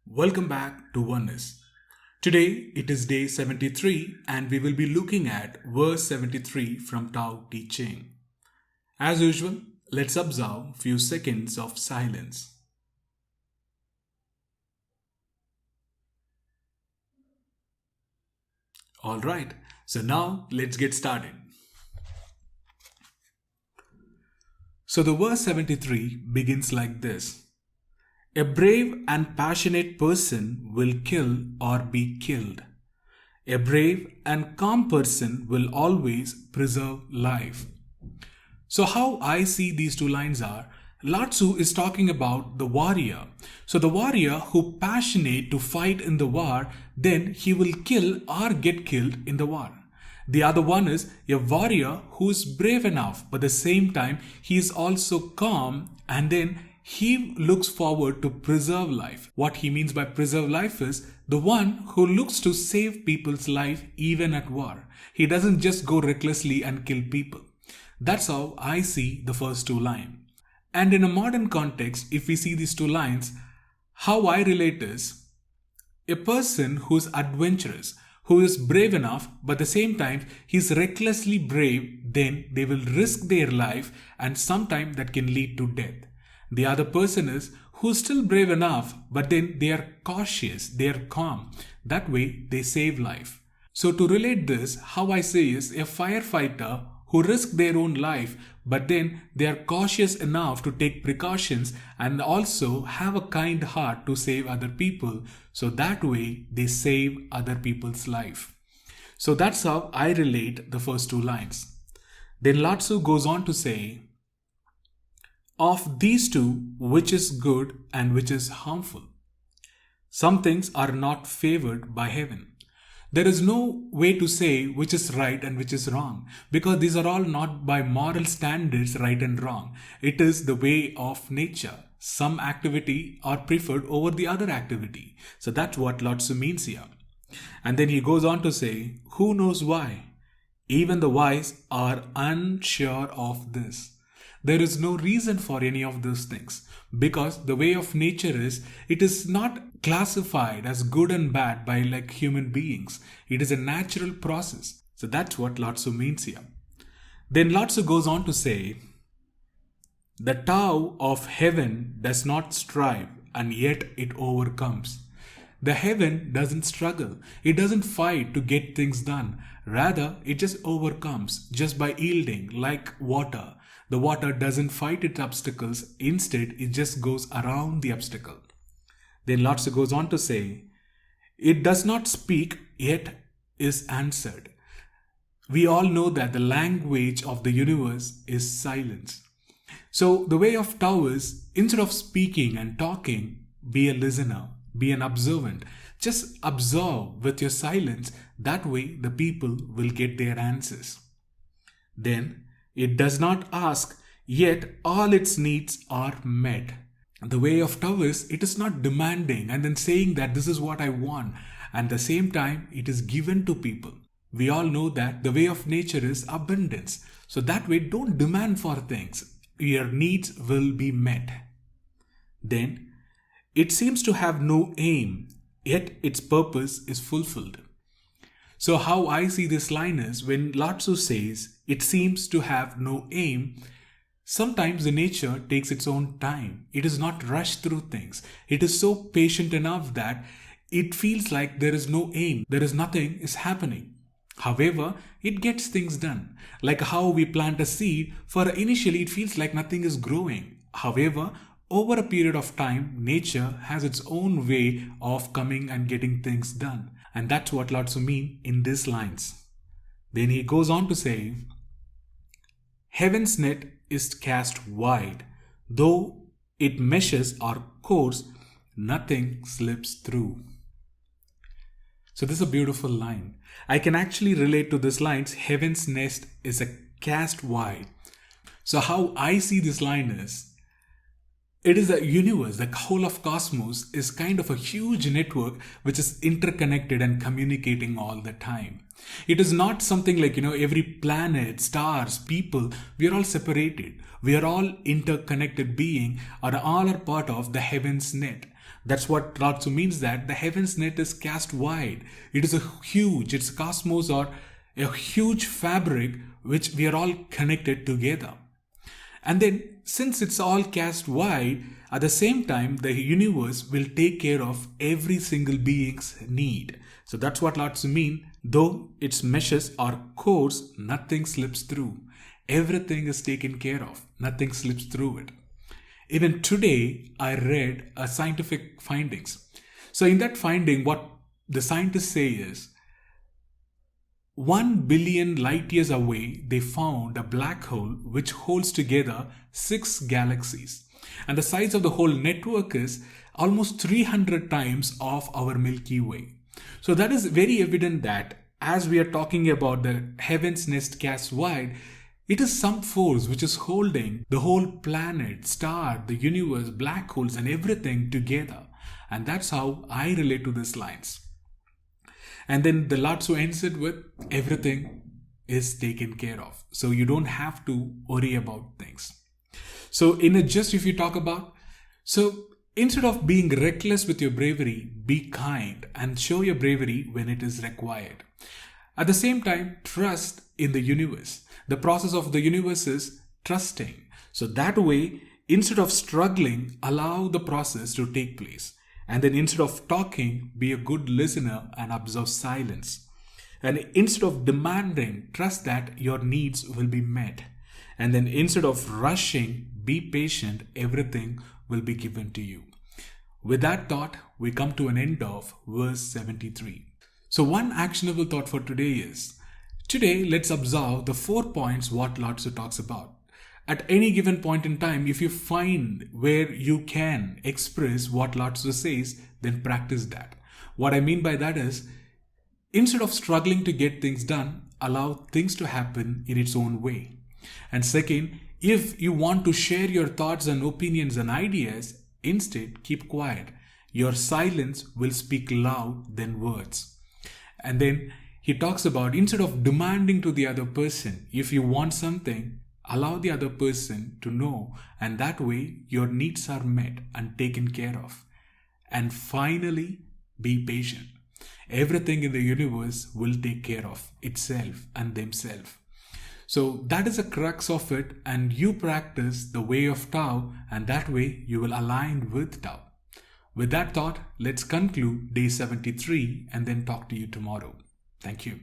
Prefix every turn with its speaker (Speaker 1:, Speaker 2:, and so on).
Speaker 1: Welcome back to Oneness. Today it is day 73 and we will be looking at verse 73 from Tao Te Ching. As usual, let's observe few seconds of silence. Alright, so now let's get started. So the verse 73 begins like this. A brave and passionate person will kill or be killed. A brave and calm person will always preserve life. So how I see these two lines are, Lao Tzu is talking about the warrior. So the warrior who passionate to fight in the war, then he will kill or get killed in the war. The other one is a warrior who is brave enough, but at the same time he is also calm and then he looks forward to preserve life. What he means by preserve life is the one who looks to save people's life even at war. He doesn't just go recklessly and kill people. That's how I see the first two lines. And in a modern context, if we see these two lines, how I relate is a person who's adventurous, who is brave enough, but at the same time he's recklessly brave, then they will risk their life and sometimes that can lead to death. The other person is who's still brave enough, but then they are cautious, they are calm. That way they save life. So to relate this, how I say is a firefighter who risk their own life, but then they are cautious enough to take precautions and also have a kind heart to save other people. So that way they save other people's life. So that's how I relate the first two lines. Then Lao Tzu goes on to say, of these two, which is good and which is harmful? Some things are not favored by heaven. There is no way to say which is right and which is wrong, because these are all not by moral standards right and wrong. It is the way of nature. Some activity are preferred over the other activity. So that's what Lao Tzu means here. And then he goes on to say, who knows why? Even the wise are unsure of this. There is no reason for any of those things, because the way of nature is, it is not classified as good and bad by like human beings. It is a natural process. So that's what Lao Tzu means here. Then Lao Tzu goes on to say, the Tao of heaven does not strive and yet it overcomes. The heaven doesn't struggle. It doesn't fight to get things done. Rather, it just overcomes just by yielding like water. The water doesn't fight its obstacles. Instead, it just goes around the obstacle. Then Lao Tzu goes on to say, it does not speak, yet is answered. We all know that the language of the universe is silence. So the way of Tao is, instead of speaking and talking, be a listener, be an observant. Just observe with your silence. That way the people will get their answers. Then, it does not ask, yet all its needs are met. The way of Tao is, it is not demanding and then saying that this is what I want. And at the same time, it is given to people. We all know that the way of nature is abundance. So that way, don't demand for things. Your needs will be met. Then, it seems to have no aim, yet its purpose is fulfilled. So how I see this line is, when Lao Tzu says, it seems to have no aim, sometimes the nature takes its own time. It is not rushed through things. It is so patient enough that it feels like there is no aim. There is nothing is happening. However, it gets things done. Like how we plant a seed, for initially it feels like nothing is growing. However, over a period of time, nature has its own way of coming and getting things done. And that's what Lao Tzu means in these lines. Then he goes on to say, heaven's net is cast wide. Though it meshes our course, nothing slips through. So this is a beautiful line. I can actually relate to this lines, heaven's nest is a cast wide. So how I see this line is, it is a universe, the whole of cosmos is kind of a huge network which is interconnected and communicating all the time. It is not something like, every planet, stars, people, we are all separated. We are all interconnected being or all are part of the heaven's net. That's what Lao Tzu means, that the heaven's net is cast wide. It is it's a cosmos, or a huge fabric which we are all connected together. And then, since it's all cast wide, at the same time, the universe will take care of every single being's need. So that's what Lao Tzu means. Though its meshes are coarse, nothing slips through. Everything is taken care of. Nothing slips through it. Even today, I read a scientific findings. So in that finding, what the scientists say is, 1 billion light years away, they found a black hole which holds together 6 galaxies. And the size of the whole network is almost 300 times of our Milky Way. So that is very evident that as we are talking about the heaven's nest cast wide, it is some force which is holding the whole planet, star, the universe, black holes and everything together. And that's how I relate to these lines. And then the Lao Tzu ends it with, everything is taken care of. So you don't have to worry about things. So in a gist, if you talk about, so instead of being reckless with your bravery, be kind and show your bravery when it is required. At the same time, trust in the universe. The process of the universe is trusting. So that way, instead of struggling, allow the process to take place. And then instead of talking, be a good listener and observe silence. And instead of demanding, trust that your needs will be met. And then instead of rushing, be patient, everything will be given to you. With that thought, we come to an end of verse 73. So one actionable thought for today is, today let's observe the 4 points what Lao Tzu talks about. At any given point in time, if you find where you can express what Lao Tzu says, then practice that. What I mean by that is, instead of struggling to get things done, allow things to happen in its own way. And second, if you want to share your thoughts and opinions and ideas, instead keep quiet. Your silence will speak loud than words. And then he talks about, instead of demanding to the other person, if you want something, allow the other person to know, and that way your needs are met and taken care of. And finally, be patient. Everything in the universe will take care of itself and themselves. So that is the crux of it, and you practice the way of Tao, and that way you will align with Tao. With that thought, let's conclude day 73 and then talk to you tomorrow. Thank you.